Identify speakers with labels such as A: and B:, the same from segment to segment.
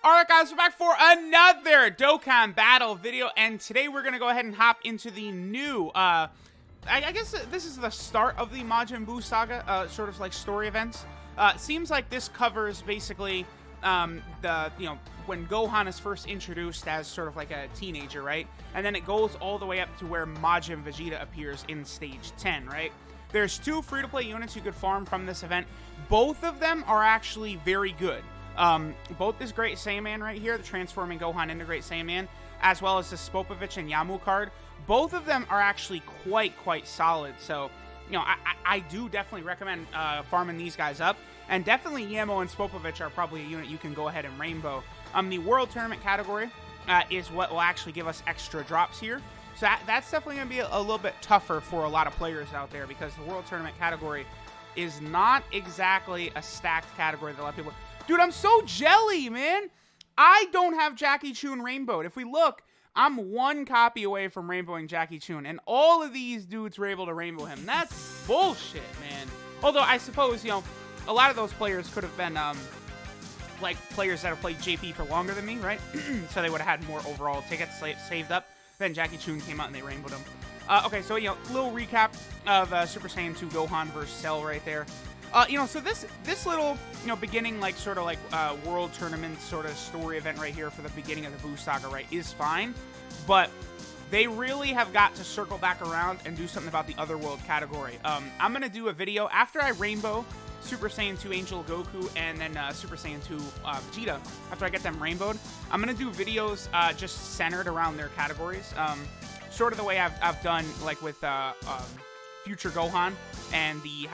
A: Alright guys, we're back for another Dokkan battle video, and today we're going to go ahead and hop into the new, I guess this is the start of the Majin Buu saga, sort of like story events. Seems like this covers basically, when Gohan is first introduced as sort of like a teenager, right? And then it goes all the way up to where Majin Vegeta appears in stage 10, right? There's two free-to-play units you could farm from this event. Both of them are actually very good. Both this Great Saiyaman right here, the transforming Gohan into Great Saiyaman, as well as the Spopovich and Yamu card, both of them are actually quite solid. So, I do definitely recommend farming these guys up. And definitely Yamo and Spopovich are probably a unit you can go ahead and rainbow. The World Tournament category is what will actually give us extra drops here. So that's definitely going to be a little bit tougher for a lot of players out there, because the World Tournament category is not exactly a stacked category that a lot of people... Dude, I'm so jelly, man. I don't have Jackie Chun rainbowed. If we look, I'm one copy away from rainbowing Jackie Chun, and all of these dudes were able to rainbow him. That's bullshit, man. Although, I suppose, a lot of those players could have been, like, players that have played JP for longer than me, right? So they would have had more overall tickets saved up. Then Jackie Chun came out and they rainbowed him. Okay, so, little recap of Super Saiyan 2 Gohan versus Cell right there. So this little, beginning, like, sort of, like, World Tournament sort of story event right here for the beginning of the Buu Saga, right, is fine. But they really have got to circle back around and do something about the Otherworld category. I'm going to do a video after I rainbow Super Saiyan 2 Angel Goku and then Super Saiyan 2 Vegeta. After I get them rainbowed, I'm going to do videos just centered around their categories. Sort of the way I've done, like, with Future Gohan and the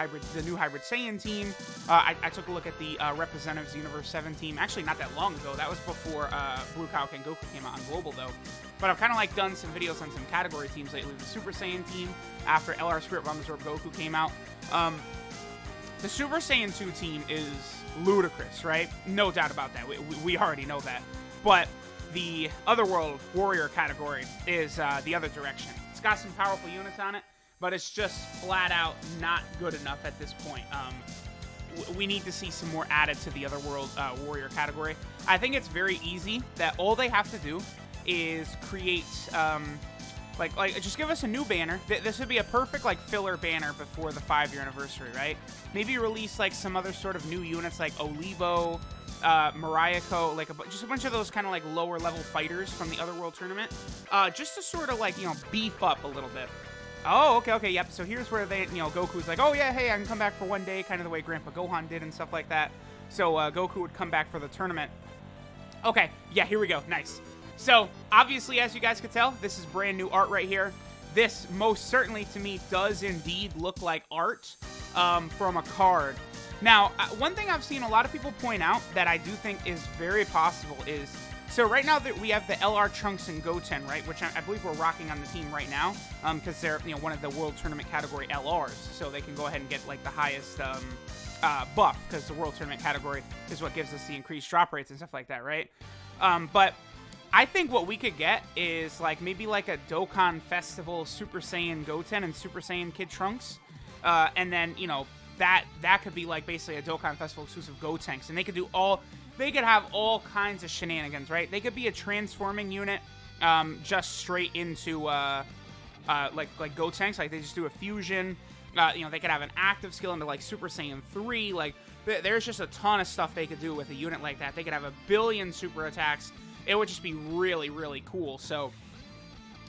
A: new Hybrid Saiyan team. I took a look at the Representatives Universe 7 team, actually not that long ago. That was before Blue Kaioken Goku came out on Global, though. But I've kind of, like, done some videos on some category teams lately. The Super Saiyan team, after LR Spirit Bomb Absorb Goku came out. The Super Saiyan 2 team is ludicrous, right? No doubt about that. We already know that. But the Otherworld Warrior category is the other direction. It's got some powerful units on it, but it's just flat out not good enough at this point. We need to see some more added to the Otherworld Warrior category. I think it's very easy that all they have to do is create, just give us a new banner. This would be a perfect, like, filler banner before the 5-year anniversary, right? Maybe release, like, some other sort of new units, like Olivo, Mariako, like, just a bunch of those kind of, like, lower-level fighters from the Otherworld tournament, just to sort of, like, beef up a little bit. Oh, okay, yep. So here's where they, Goku's like, oh yeah, hey, I can come back for one day, kind of the way Grandpa Gohan did and stuff like that. So Goku would come back for the tournament. Okay, yeah, here we go. Nice. So obviously, as you guys could tell, this is brand new art right here. This most certainly to me does indeed look like art from a card. Now, one thing I've seen a lot of people point out that I do think is very possible is, so right now that we have the LR Trunks and Goten, right, which I believe we're rocking on the team right now, because they're, one of the World Tournament category LRs, so they can go ahead and get, like, the highest buff, because the World Tournament category is what gives us the increased drop rates and stuff like that, right? But I think what we could get is, like, maybe like a Dokkan Festival Super Saiyan Goten and Super Saiyan Kid Trunks, and then, that could be, like, basically a Dokkan Festival exclusive Gotenks, and they could do they could have all kinds of shenanigans, right? They could be a transforming unit, just straight into, like Gotenks, like they just do a fusion. They could have an active skill into, like, Super Saiyan 3. Like, there's just a ton of stuff they could do with a unit like that. They could have a billion super attacks. It would just be really cool. So,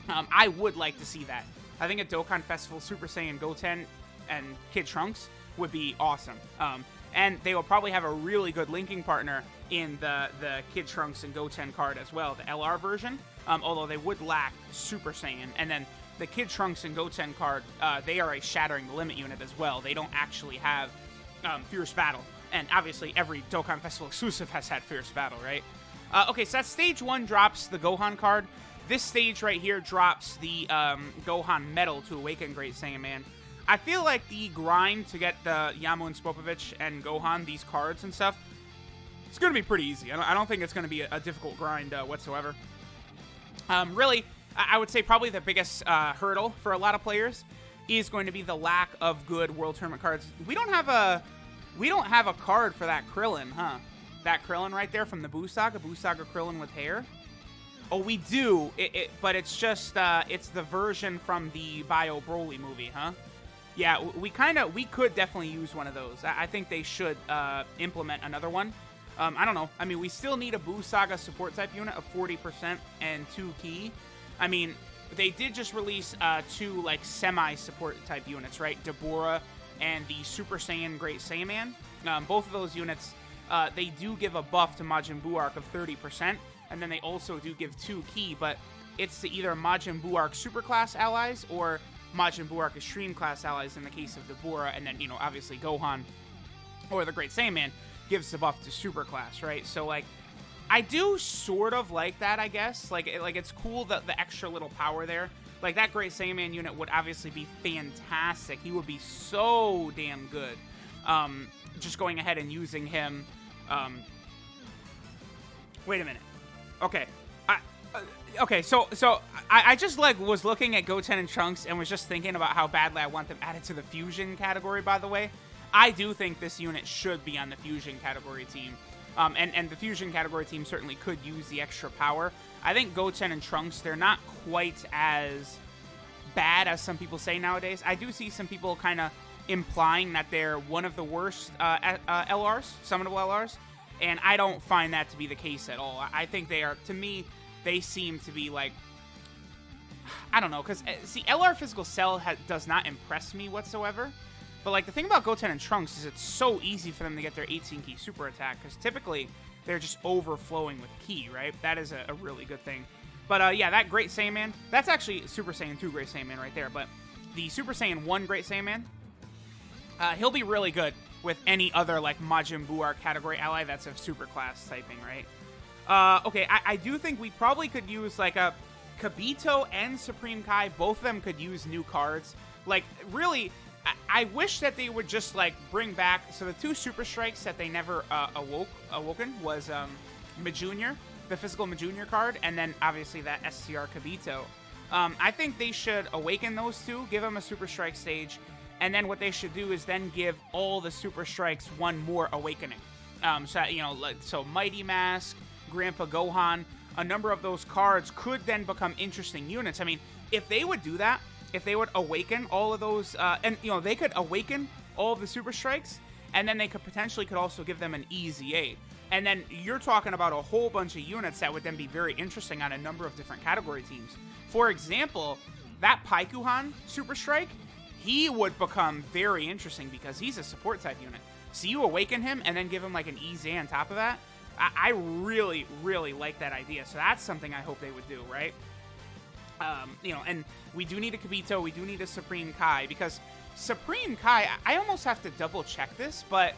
A: I would like to see that. I think a Dokkan Festival Super Saiyan Goten and Kid Trunks would be awesome. And they will probably have a really good linking partner in the Kid Trunks and Goten card as well, the LR version, although they would lack Super Saiyan. And then the Kid Trunks and Goten card, they are a Shattering the Limit unit as well. They don't actually have Fierce Battle. And obviously, every Dokkan Festival exclusive has had Fierce Battle, right? Okay, so that stage 1 drops the Gohan card. This stage right here drops the Gohan Medal to awaken Great Saiyaman. I feel like the grind to get the Yamu and Spopovich and Gohan, these cards and stuff, it's going to be pretty easy. I don't think it's going to be a difficult grind whatsoever. Really, I would say probably the biggest hurdle for a lot of players is going to be the lack of good World Tournament cards. We don't have a card for that Krillin, huh? that Krillin right there from the Buu Saga Krillin with hair? Oh, we do. But it's just, it's the version from the Bio Broly movie, huh? Yeah, we could definitely use one of those. I think they should implement another one. I don't know. I mean, we still need a Buu Saga support type unit of 40% and 2 ki. I mean, they did just release 2, like, semi-support type units, right? Deborah and the Super Saiyan Great Saiyaman. Both of those units, they do give a buff to Majin Buu Arc of 30%. And then they also do give 2 ki, but it's to either Majin Buu Arc Superclass allies or Majin Buu Arc Extreme Class allies in the case of Deborah, and then, you know, obviously Gohan or the Great Saiyaman gives the buff to Superclass, right? So, like, I do sort of like that, I guess. Like it's cool that the extra little power there. Like, that Great Saiyaman unit would obviously be fantastic. He would be so damn good. Just going ahead and using him. Wait a minute. Okay, okay. So I just like was looking at Goten and Trunks and was just thinking about how badly I want them added to the fusion category. By the way, I do think this unit should be on the fusion category team, and the fusion category team certainly could use the extra power. I think Goten and Trunks, they're not quite as bad as some people say nowadays. I do see some people kind of implying that they're one of the worst LRs, summonable LRs. And I don't find that to be the case at all. I think they are, to me, they seem to be like, I don't know, because, see, LR Physical Cell does not impress me whatsoever. But, like, the thing about Goten and Trunks is it's so easy for them to get their 18 ki super attack, because typically they're just overflowing with ki, right? That is a really good thing. But, yeah, that Great Saiyaman, that's actually Super Saiyan 2 Great Saiyaman right there. But the Super Saiyan 1 Great Saiyaman, he'll be really good with any other, like, Majin Buu Arc category ally that's of super class typing, right? Okay, I do think we probably could use, like, a Kibito and Supreme Kai. Both of them could use new cards. Like, really, I wish that they would just, like, bring back... So the 2 Super Strikes that they never awoken was Majunior, the physical Majunior card, and then, obviously, that SCR Kibito. I think they should awaken those 2, give them a Super Strike stage, and then what they should do is then give all the Super Strikes one more awakening. So, you know, like, so Mighty Mask, Grandpa Gohan, a number of those cards could then become interesting units. I mean, if they would do that, if they would awaken all of those, and, you know, they could awaken all of the Super Strikes, and then they could potentially also give them an EZA. And then you're talking about a whole bunch of units that would then be very interesting on a number of different category teams. For example, that Paikuhan Super Strike, he would become very interesting because he's a support type unit. So you awaken him and then give him like an EZA on top of that. I really, really like that idea. So that's something I hope they would do, right? You know, and we do need a Kibito, we do need a Supreme Kai, because Supreme Kai, I almost have to double check this, but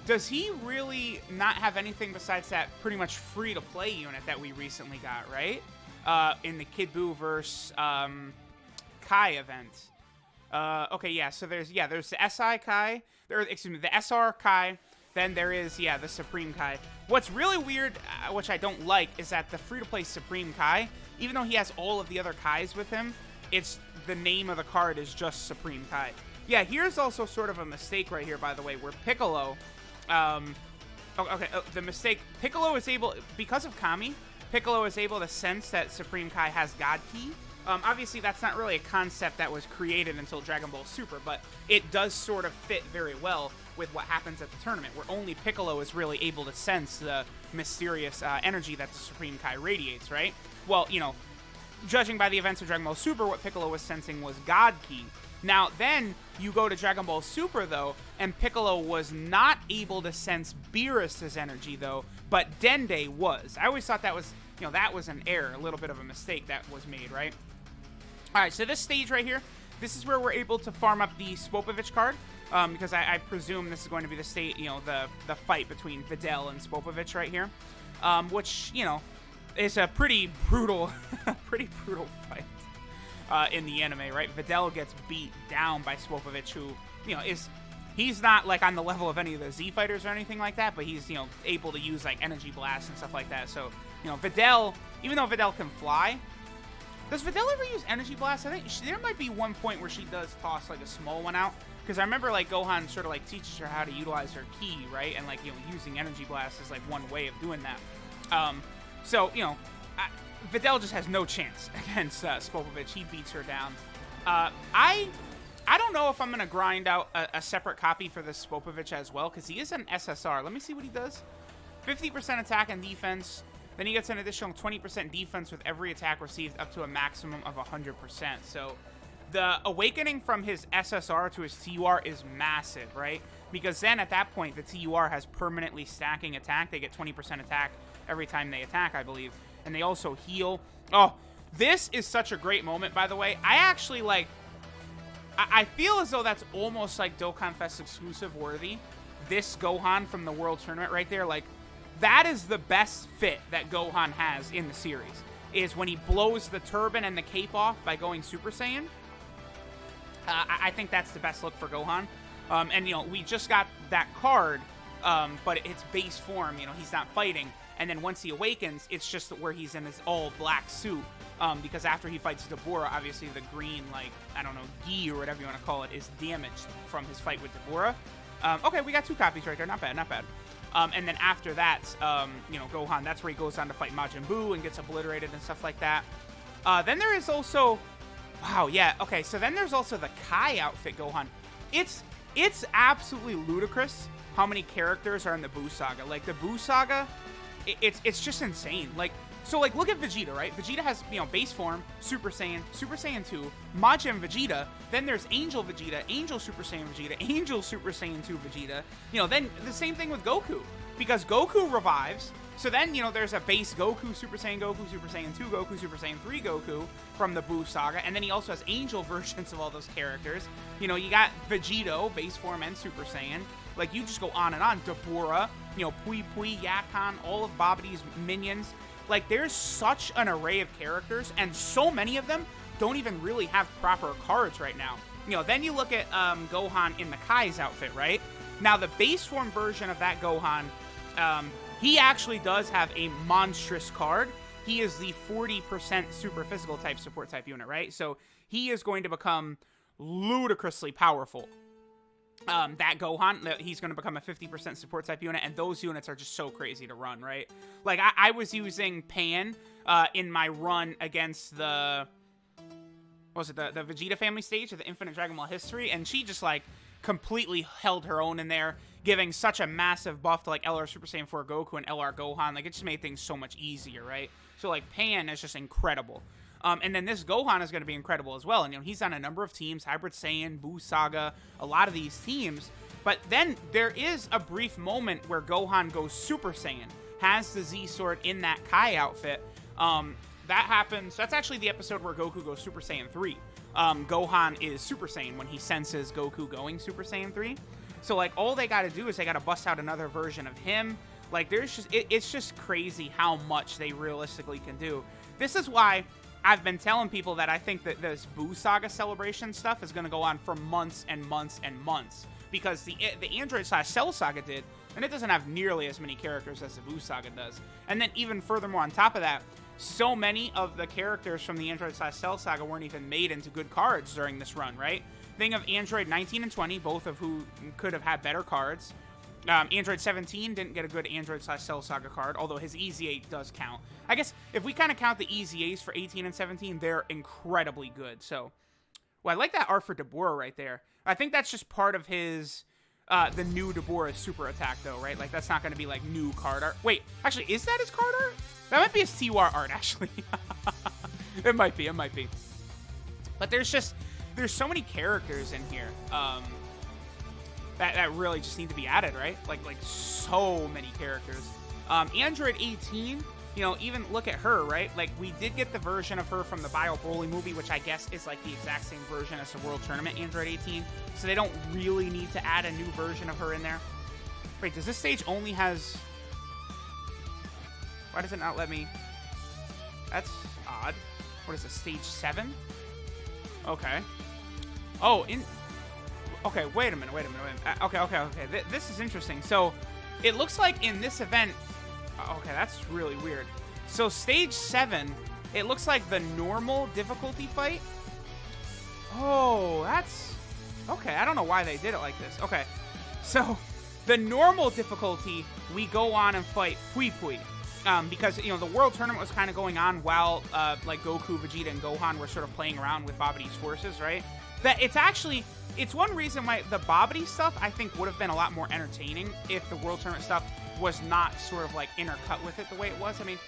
A: does he really not have anything besides that pretty much free-to-play unit that we recently got, right? In the Kid Buu vs. Kai event. Okay, yeah, so there's the SI Kai, excuse me, the SR Kai, then there is, yeah, the Supreme Kai. What's really weird, which I don't like, is that the free-to-play Supreme Kai, even though he has all of the other Kais with him, it's the name of the card is just Supreme Kai. Yeah, here's also sort of a mistake right here, by the way, where Piccolo, the mistake, Piccolo is able, because of Kami, Piccolo is able to sense that Supreme Kai has God Ki. Obviously, that's not really a concept that was created until Dragon Ball Super, but it does sort of fit very well with what happens at the tournament, where only Piccolo is really able to sense the mysterious energy that the Supreme Kai radiates, right? Well, you know, judging by the events of Dragon Ball Super, what Piccolo was sensing was God Ki. Now, then, you go to Dragon Ball Super, though, and Piccolo was not able to sense Beerus's energy, though, but Dende was. I always thought that was, you know, that was an error, a little bit of a mistake that was made, right? Alright, so this stage right here, this is where we're able to farm up the Spopovich card, because I presume this is going to be the state, you know, the fight between Videl and Spopovich right here, which, you know, is a pretty brutal, fight in the anime, right? Videl gets beat down by Spopovich, who, you know, he's not, like, on the level of any of the Z fighters or anything like that, but he's, you know, able to use, like, energy blasts and stuff like that. So, you know, Videl, even though Videl can fly, does Videl ever use energy blast? I think there might be one point where she does toss, like, a small one out. Because I remember, like, Gohan sort of, like, teaches her how to utilize her ki, right? And, like, you know, using Energy Blast is, like, one way of doing that. So, you know, Videl just has no chance against Spopovich. He beats her down. I don't know if I'm going to grind out a separate copy for this Spopovich as well, because he is an SSR. Let me see what he does. 50% attack and defense. Then he gets an additional 20% defense with every attack received up to a maximum of 100%. So the awakening from his SSR to his TUR is massive, right? Because then at that point, the TUR has permanently stacking attack. They get 20% attack every time they attack, I believe. And they also heal. Oh, this is such a great moment, by the way. I actually, like, I feel as though that's almost like Dokkan Fest exclusive worthy. This Gohan from the World Tournament right there, like, that is the best fit that Gohan has in the series, is when he blows the turban and the cape off by going Super Saiyan. I think that's the best look for Gohan. And, you know, we just got that card, but it's base form. You know, he's not fighting. And then once he awakens, it's just where he's in his all-black suit. Because after he fights Deborah, obviously the green, like, I don't know, gi or whatever you want to call it, is damaged from his fight with Deborah. Okay, we got 2 copies right there. Not bad, not bad. And then after that, you know, Gohan, that's where he goes on to fight Majin Buu and gets obliterated and stuff like that. Then there is also... Wow, yeah, okay, so then there's also the Kai outfit Gohan. It's absolutely ludicrous how many characters are in the Buu Saga. Like, the Buu Saga, it's just insane. Like, so, like, look at Vegeta, right? Vegeta has, you know, base form, Super Saiyan 2, Majin Vegeta, then there's Angel Vegeta, Angel Super Saiyan Vegeta, Angel Super Saiyan 2 Vegeta. You know, then the same thing with Goku, because Goku revives. So then, you know, there's a base Goku, Super Saiyan 2 Goku, Super Saiyan 3 Goku from the Buu Saga. And then he also has Angel versions of all those characters. You know, you got Vegito, base form and Super Saiyan. Like, you just go on and on. Deborah, you know, Pui Pui, Yakan, all of Babidi's minions. Like, there's such an array of characters, and so many of them don't even really have proper cards right now. You know, then you look at Gohan in the Kai's outfit, right? Now, the base form version of that Gohan... he actually does have a monstrous card. He is the 40% super physical type support type unit, right? So he is going to become ludicrously powerful. That Gohan, he's going to become a 50% support type unit, and those units are just so crazy to run, right? Like, I was using Pan in my run against the... What was it? The Vegeta family stage of the Infinite Dragon Ball History, and she just, like, completely held her own in there, giving such a massive buff to, like, LR Super Saiyan 4 Goku and LR Gohan. Like, it just made things so much easier, right? So, like, Pan is just incredible. And then this Gohan is going to be incredible as well. And, you know, he's on a number of teams, Hybrid Saiyan, Buu Saga, a lot of these teams. But then there is a brief moment where Gohan goes Super Saiyan, has the Z-Sword in that Kai outfit. That happens, that's actually the episode where Goku goes Super Saiyan 3. Gohan is Super Saiyan when he senses Goku going Super Saiyan 3. So, like, all they got to do is they got to bust out another version of him. Like, there's just, it's just crazy how much they realistically can do. This is why I've been telling people that I think that this Buu Saga celebration stuff is going to go on for months and months and months. Because the Android/Cell Saga did, and it doesn't have nearly as many characters as the Buu Saga does. And then even furthermore on top of that, so many of the characters from the Android/Cell Saga weren't even made into good cards during this run, right? Think of Android 19 and 20, both of who could have had better cards. Android 17 didn't get a good Android/Cell Saga card, although his EZ8 does count. I guess if we kind of count the EZAs for 18 and 17, they're incredibly good. So, well, I like that art for Deborah right there. I think that's just part of his, the new Deborah super attack, though, right? Like, that's not going to be, like, new card art. Wait, actually, is that his card art? That might be his TUR art, actually. It might be, it might be. But there's so many characters in here that really just need to be added, right? Like so many characters. Android 18, you know, even look at her, right? Like, we did get the version of her from the Bio Broly movie, which I guess is like the exact same version as the World Tournament Android 18. So they don't really need to add a new version of her in there. Wait, does this stage only has... Why does it not let me... That's odd. What is this, stage 7? Okay. Oh, okay, wait a minute. Okay. This is interesting. So, it looks like in this event... Okay, that's really weird. So, stage 7, it looks like the normal difficulty fight. Oh, Okay, I don't know why they did it like this. Okay, so the normal difficulty, we go on and fight Pui Pui. Because, you know, the World Tournament was kind of going on while, like, Goku, Vegeta, and Gohan were sort of playing around with Babidi's forces, right? That it's actually, it's one reason why the Babidi stuff, I think, would have been a lot more entertaining if the World Tournament stuff was not sort of, like, intercut with it the way it was. I mean,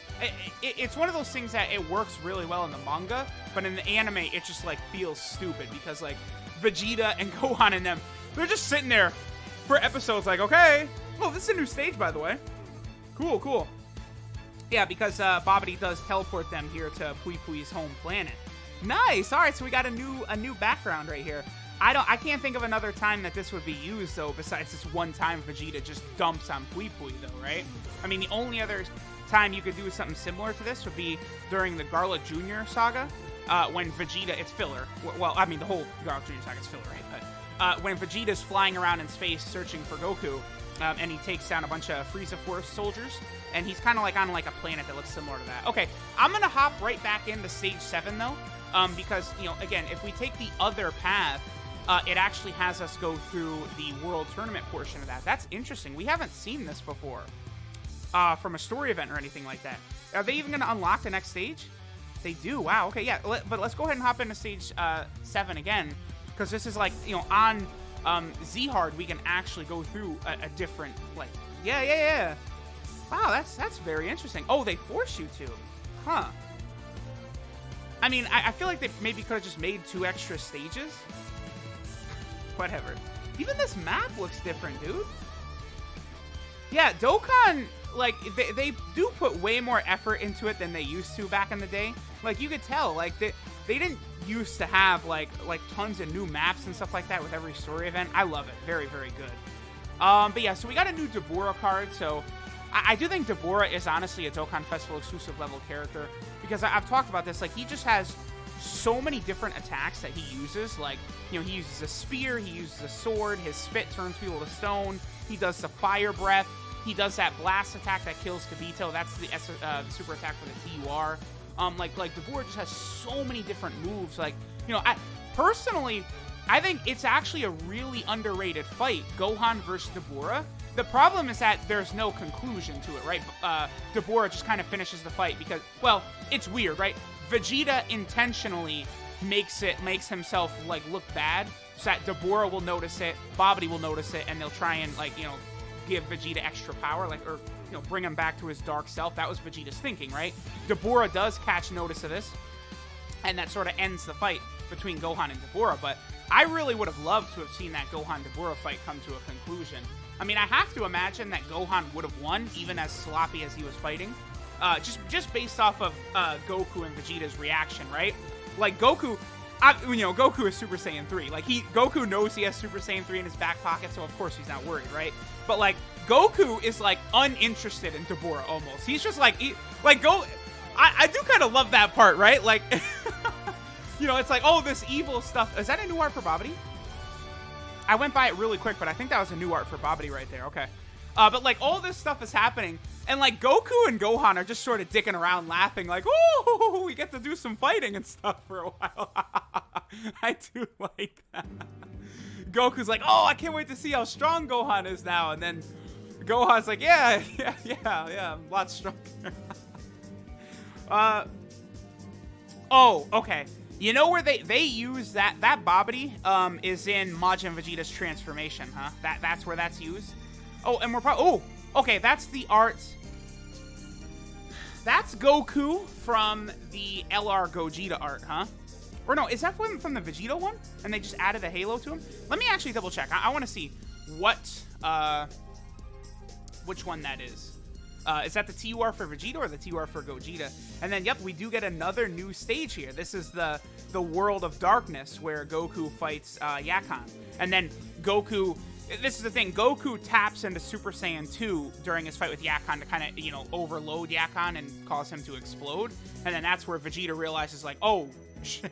A: it's one of those things that it works really well in the manga, but in the anime, it just, like, feels stupid because, like, Vegeta and Gohan and them, they're just sitting there for episodes like, okay, oh, this is a new stage, by the way. Cool, cool. Yeah, because Babidi does teleport them here to Pui Pui's home planet. Nice. All right, so we got a new background right here. I can't think of another time that this would be used though, besides this one time Vegeta just dumps on Pui Pui though, right? I mean, the only other time you could do something similar to this would be during the Garlic Jr. saga, when Vegeta, it's filler. Well, I mean, the whole Garlic Jr. saga is filler, right? But when Vegeta's flying around in space searching for Goku, and he takes down a bunch of Frieza Force soldiers, and he's kind of like on like a planet that looks similar to that. Okay, I'm gonna hop right back into Stage 7 though, because, you know, again, if we take the other path, it actually has us go through the World Tournament portion of that. That's interesting. We haven't seen this before from a story event or anything like that. Are they even gonna unlock the next stage? They do. Wow. Okay, yeah. But let's go ahead and hop into Stage 7 again, because this is like, you know, on Z-Hard, we can actually go through a different, like, yeah. Wow, that's very interesting. Oh, they force you to. Huh. I mean, I feel like they maybe could have just made 2 extra stages. Whatever. Even this map looks different, dude. Yeah, Dokkan, like, they do put way more effort into it than they used to back in the day. Like, you could tell, like, they didn't used to have, like tons of new maps and stuff like that with every story event. I love it. Very, very good. But yeah, so we got a new Deborah card, so I do think Deborah is honestly a Dokkan Festival exclusive level character, because I've talked about this, like, he just has so many different attacks that he uses. Like, you know, he uses a spear, he uses a sword, his spit turns people to stone, he does the fire breath, he does that blast attack that kills Kibito, that's the super attack for the TUR. Like Deborah just has so many different moves. Like, you know, personally, I think it's actually a really underrated fight, Gohan versus Deborah. The problem is that there's no conclusion to it, right? Deborah just kind of finishes the fight because, well, it's weird, right? Vegeta intentionally makes himself, like, look bad, so that Deborah will notice it, Babidi will notice it, and they'll try and, like, you know, give Vegeta extra power, like, or, you know, bring him back to his dark self. That was Vegeta's thinking, right? Deborah does catch notice of this, and that sort of ends the fight between Gohan and Deborah. But I really would have loved to have seen that Gohan-Deborah fight come to a conclusion. I mean, I have to imagine that Gohan would have won, even as sloppy as he was fighting, just based off of Goku and Vegeta's reaction, right? Like, Goku, you know, Goku is Super Saiyan 3. Like, Goku knows he has Super Saiyan 3 in his back pocket, so of course he's not worried, right? But, like, Goku is, like, uninterested in Deborah almost. He's just like, I do kind of love that part, right? Like, you know, it's like, oh, this evil stuff. Is that a new art for Babidi? I went by it really quick, but I think that was a new art for Babidi right there. Okay. But, like, all this stuff is happening, and, like, Goku and Gohan are just sort of dicking around laughing, like, oh, we get to do some fighting and stuff for a while. I do like that. Goku's like, oh, I can't wait to see how strong Gohan is now, and then Gohan's like, yeah, I'm a lot stronger. Oh, okay. You know where they use that Babidi is in Majin Vegeta's transformation, huh? That's where that's used. Oh, and we're probably, oh, okay, that's the art. That's Goku from the LR Gogeta art, huh? Or no, is that from the Vegeta one? And they just added a halo to him? Let me actually double check. I want to see what, which one that is. Is that the TUR for Vegeta or the TUR for Gogeta? And then, yep, we do get another new stage here. This is the World of Darkness, where Goku fights Yakan. And then Goku, this is the thing, Goku taps into Super Saiyan 2 during his fight with Yakan to kind of, you know, overload Yakan and cause him to explode. And then that's where Vegeta realizes, like, oh, shit.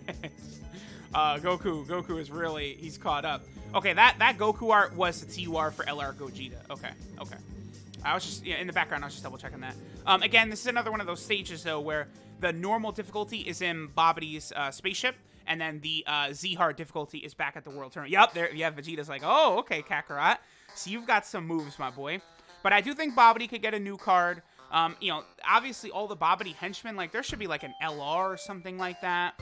A: Goku is really, he's caught up. Okay, that Goku art was the TUR for LR Gogeta. Okay. I was just, in the background, I was just double checking that. Again, this is another one of those stages, though, where the normal difficulty is in Babidi's spaceship, And then the Z hard difficulty is back at the World Tournament. Yup, there. Yeah, Vegeta's like, oh, okay, Kakarot. So you've got some moves, my boy. But I do think Babidi could get a new card. You know, obviously all the Babidi henchmen, like there should be like an LR or something like that.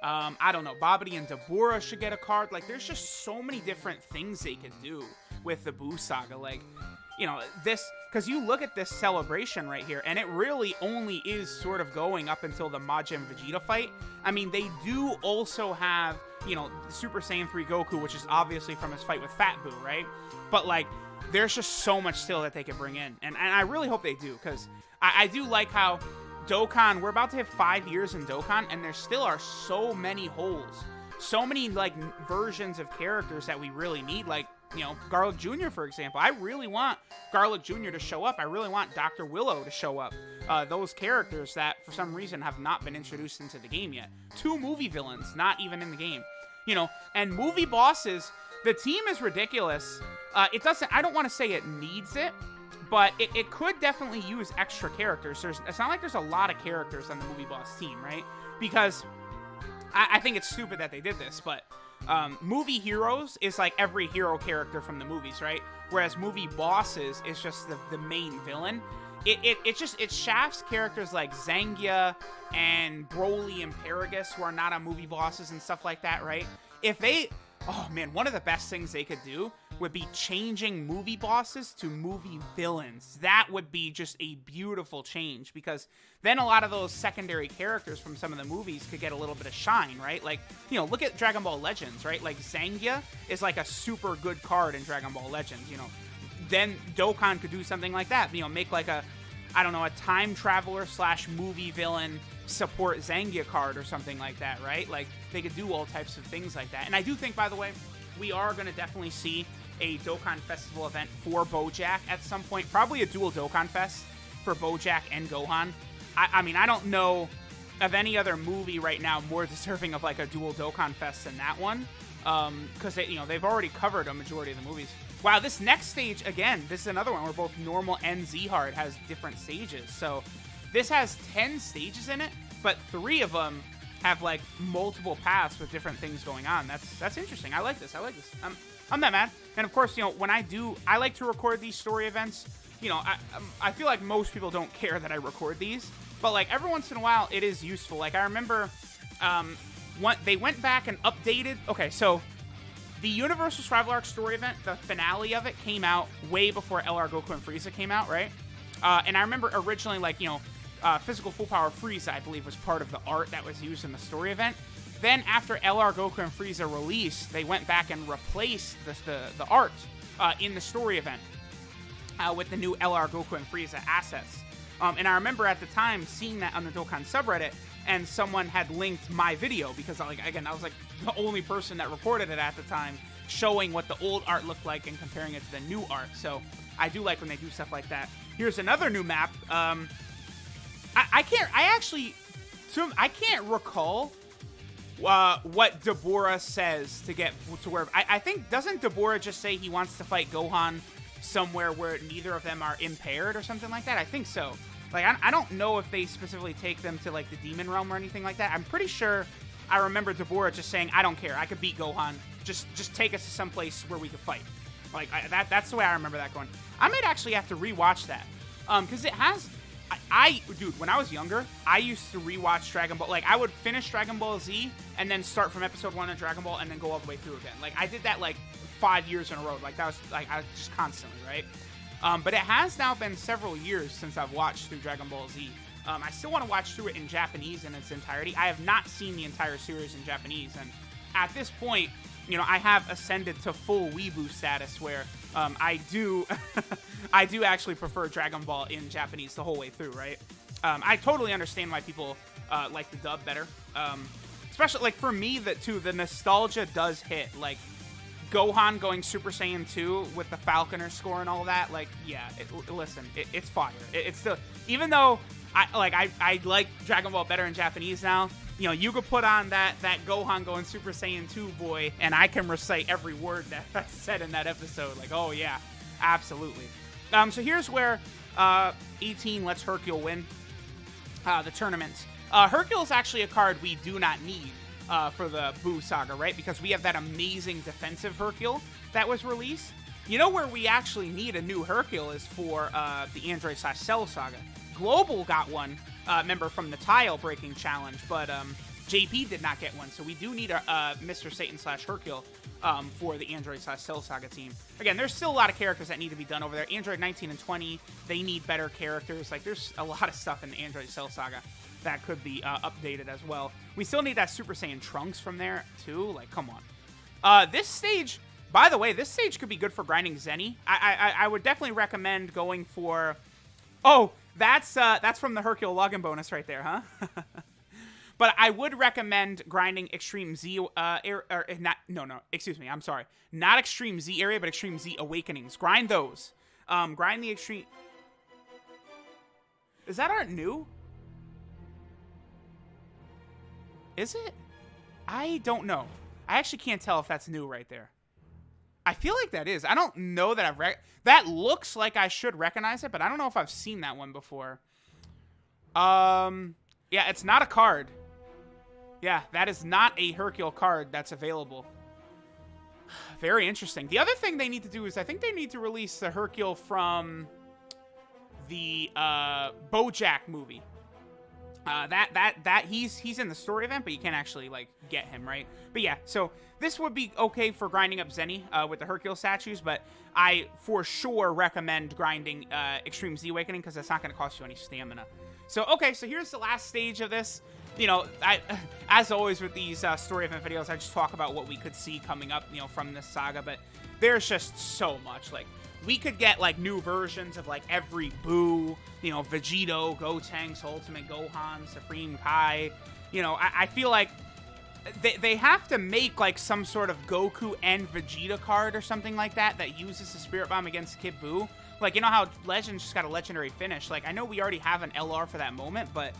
A: I don't know. Babidi and Dabura should get a card. Like there's just so many different things they could do with the Buu saga. Like, you know, this, because you look at this celebration right here, and it really only is sort of going up until the Majin Vegeta fight. I mean, they do also have, you know, Super Saiyan 3 Goku, which is obviously from his fight with Fat Buu, right? But, like, there's just so much still that they could bring in. And I really hope they do, because I do like how Dokkan, we're about to hit 5 years in Dokkan, and there still are so many holes. So many, like, versions of characters that we really need, like, you know, Garlic Jr., for example. I really want Garlic Jr. to show up. I really want Dr. Willow to show up. Those characters that, for some reason, have not been introduced into the game yet. 2 movie villains, not even in the game. You know, and movie bosses, the team is ridiculous. It doesn't, I don't want to say it needs it, but it could definitely use extra characters. It's not like there's a lot of characters on the movie boss team, right? Because I think it's stupid that they did this, but movie heroes is like every hero character from the movies, right? Whereas movie bosses is just the main villain. It shafts characters like Zangia and Broly and Paragus, who are not on movie bosses and stuff like that, right? If they, oh man, one of the best things they could do would be changing movie bosses to movie villains. That would be just a beautiful change, because then a lot of those secondary characters from some of the movies could get a little bit of shine, right? Like, you know, look at Dragon Ball Legends, right? Like, Zangia is like a super good card in Dragon Ball Legends, you know. Then Dokkan could do something like that, you know, make like a, I don't know, a time traveler / movie villain support Zangia card or something like that, right? Like, they could do all types of things like that. And I do think, by the way, we are going to definitely see a Dokkan Festival event for Bojack at some point. Probably a dual Dokkan Fest for Bojack and Gohan. I mean, I don't know of any other movie right now more deserving of like a dual Dokkan Fest than that one. Because you know, they've already covered a majority of the movies. Wow, this next stage, again, this is another one where both normal and Z-Hard has different stages. So this has 10 stages in it, but 3 of them have like multiple paths with different things going on. That's interesting. I like this. I'm not mad. And of course, you know, when I like to record these story events. You know, I feel like most people don't care that I record these, but like every once in a while, it is useful. Like I remember, they went back and updated. Okay, so the Universal Survival Arc story event, the finale of it came out way before LR Goku and Frieza came out, right? And I remember originally, like, you know, Physical Full Power Frieza, I believe, was part of the art that was used in the story event. Then after LR Goku and Frieza released, they went back and replaced the art in the story event with the new LR Goku and Frieza assets. And I remember at the time seeing that on the Dokkan subreddit, and someone had linked my video because, like, again, I was like the only person that recorded it at the time, showing what the old art looked like and comparing it to the new art. So I do like when they do stuff like that. Here's another new map. I can't recall what Dabura says to get to where. I think, doesn't Dabura just say he wants to fight Gohan somewhere where neither of them are impaired or something like that? I think so. Like, I don't know if they specifically take them to, like, the Demon Realm or anything like that. I'm pretty sure I remember Dabura just saying, I don't care, I could beat Gohan. Just take us to some place where we could fight. Like, that's the way I remember that going. I might actually have to rewatch that. Because it has... Dude, when I was younger, I used to rewatch Dragon Ball. Like, I would finish Dragon Ball Z and then start from episode 1 of Dragon Ball and then go all the way through again. Like, I did that, like, 5 years in a row. Like, that was, like, I was just constantly, right? But it has now been several years since I've watched through Dragon Ball Z. I still want to watch through it in Japanese in its entirety. I have not seen the entire series in Japanese, and at this point, you know, I have ascended to full weeboo status where I do actually prefer Dragon Ball in Japanese the whole way through, right? I totally understand why people like the dub better. Especially, like, for me, the nostalgia does hit. Like, Gohan going Super Saiyan 2 with the Falconer score and all that, like, yeah, it's fire. It's still, even though I like Dragon Ball better in Japanese now, you know, you could put on that Gohan going Super Saiyan 2 boy, and I can recite every word that's said in that episode. Like, oh yeah, absolutely. So here's where 18 lets Hercule win the tournament. Hercule is actually a card we do not need. for the Buu saga, right? Because we have that amazing defensive Hercule that was released. You know where we actually need a new Hercule is for the Android/Cell saga. Global got one, member from the Tile Breaking Challenge, but JP did not get one, so we do need a Mr. Satan/Hercule for the Android/Cell saga team. Again, there's still a lot of characters that need to be done over there. Android 19 and 20, they need better characters. Like, there's a lot of stuff in the Android/Cell saga that could be updated as well. We still need that Super Saiyan Trunks from there, too. Like, come on. This stage, by the way, this stage could be good for grinding Zenny. I would definitely recommend going for... Oh, that's from the Hercule login bonus right there, huh? But I would recommend grinding Extreme Z, excuse me, I'm sorry. Not Extreme Z area, but Extreme Z Awakenings. Grind those. Grind the Extreme... Is that art new? Is it? I don't know. I actually can't tell if that's new right there. I feel like that is. I don't know that I've... That looks like I should recognize it, but I don't know if I've seen that one before. Yeah, it's not a card. Yeah, that is not a Hercule card that's available. Very interesting. The other thing they need to do is I think they need to release the Hercule from the BoJack movie. He's in the story event, but you can't actually like get him, right? But yeah, so this would be okay for grinding up Zenny with the Hercule statues, but I for sure recommend grinding Extreme Z Awakening because it's not going to cost you any stamina. So okay, so here's the last stage of this. You know, as always with these story event videos, I just talk about what we could see coming up, you know, from this saga, but there's just so much. Like, we could get, like, new versions of, like, every Buu, you know, Vegito, Gotenks, Ultimate Gohan, Supreme Kai. You know, I feel like they have to make, like, some sort of Goku and Vegeta card or something like that that uses the Spirit Bomb against Kid Buu. Like, you know how Legends just got a legendary finish? Like, I know we already have an LR for that moment, but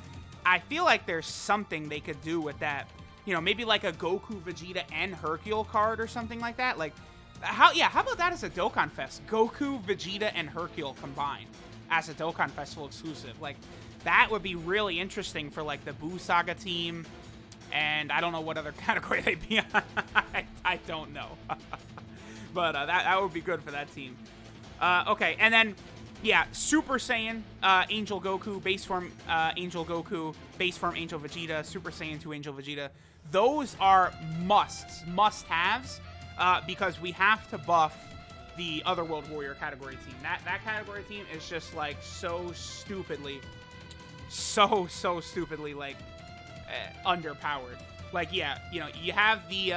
A: I feel like there's something they could do with that. You know, maybe like a Goku, Vegeta, and Hercule card or something like that. Like, how about that as a Dokkan Fest? Goku, Vegeta, and Hercule combined as a Dokkan Festival exclusive. Like, that would be really interesting for, like, the Buu Saga team. And I don't know what other category they'd be on. I don't know. But that would be good for that team. Okay, and then... Yeah, Super Saiyan, Angel Goku, base form Angel Goku, base form Angel Vegeta, Super Saiyan 2 Angel Vegeta. Those are must-haves, because we have to buff the Otherworld Warrior category team. That category team is just, like, so stupidly, like, underpowered. Like, yeah, you know, you have the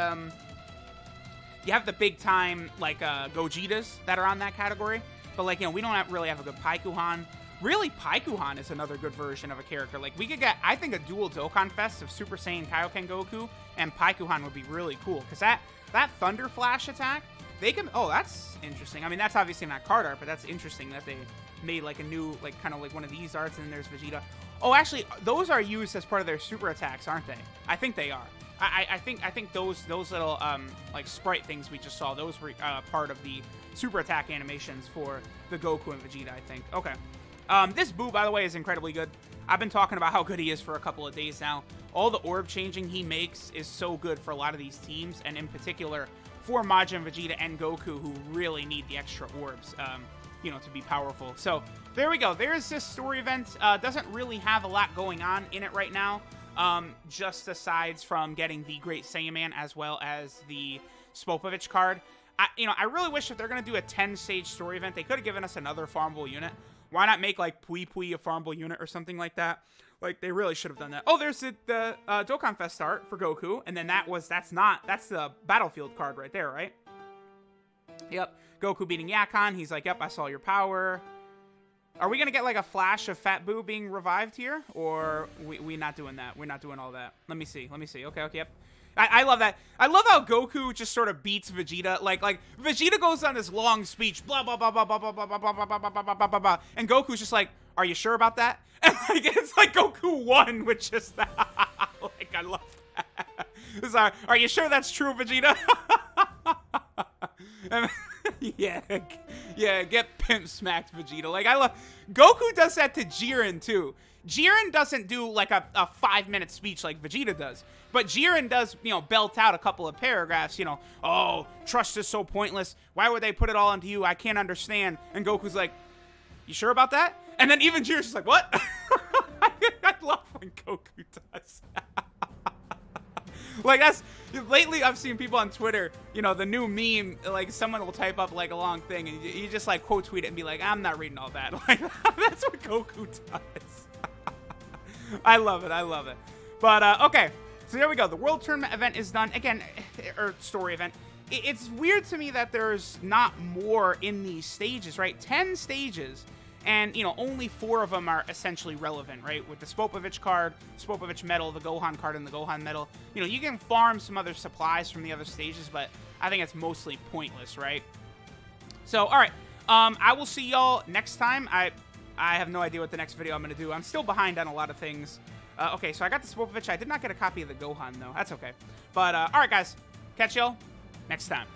A: big-time, like, Gogetas that are on that category. But, like, you know, we don't really have a good Paikuhan. Really, Paikuhan is another good version of a character. Like, we could get, I think, a dual Dokkan Fest of Super Saiyan Kaioken Goku and Paikuhan would be really cool. Because that Thunder Flash attack, they can... Oh, that's interesting. I mean, that's obviously not card art, but that's interesting that they made, like, a new, like, kind of like one of these arts, and then there's Vegeta. Oh, actually, those are used as part of their super attacks, aren't they? I think they are. I think those little like sprite things we just saw, those were part of the super attack animations for the Goku and Vegeta, I think. Okay. This Buu, by the way, is incredibly good. I've been talking about how good he is for a couple of days now. All the orb changing he makes is so good for a lot of these teams, and in particular for Majin, Vegeta, and Goku, who really need the extra orbs, you know, to be powerful. So there we go. There's this story event. Doesn't really have a lot going on in it right now. Just aside from getting the Great Saiyaman as well as the Spopovich card. I really wish if they're going to do a 10-stage story event, they could have given us another farmable unit. Why not make, like, Pui Pui a farmable unit or something like that? Like, they really should have done that. Oh, there's the Dokkan Fest art for Goku, and then that's the Battlefield card right there, right? Yep. Goku beating Yakon. He's like, yep, I saw your power. Are we going to get, like, a flash of Fat Buu being revived here? Or we not doing that? We're not doing all that. Let me see. Okay, yep. I love that. I love how Goku just sort of beats Vegeta. Like Vegeta goes on this long speech, blah, blah, blah, blah, blah, blah, blah, blah, blah, blah, blah, blah, blah, blah, blah, blah. And Goku's just like, are you sure about that? And, like, it's like Goku won with just that. Like, I love that. It's like, are you sure that's true, Vegeta? And, yeah, get pimp smacked, Vegeta. Like, I love... Goku does that to Jiren, too. Jiren doesn't do like a 5-minute speech like Vegeta does, but Jiren does, you know, belt out a couple of paragraphs, you know, oh, trust is so pointless. Why would they put it all into you? I can't understand. And Goku's like, you sure about that? And then even Jiren's just like, what? I love when Goku does that. Like, that's, lately I've seen people on Twitter, you know, the new meme, like, someone will type up, like, a long thing, and you just, like, quote tweet it and be like, I'm not reading all that. Like, that's what Goku does. I love it. I love it. But, okay. So there we go. The World Tournament event is done. Again, or story event. It's weird to me that there's not more in these stages, right? 10 stages. And, you know, only 4 of them are essentially relevant, right? With the Spopovich card, Spopovich medal, the Gohan card, and the Gohan medal. You know, you can farm some other supplies from the other stages, but I think it's mostly pointless, right? So, all right. I will see y'all next time. I have no idea what the next video I'm going to do. I'm still behind on a lot of things. Okay, so I got the Spopovich. I did not get a copy of the Gohan, though. That's okay. But, all right, guys. Catch y'all next time.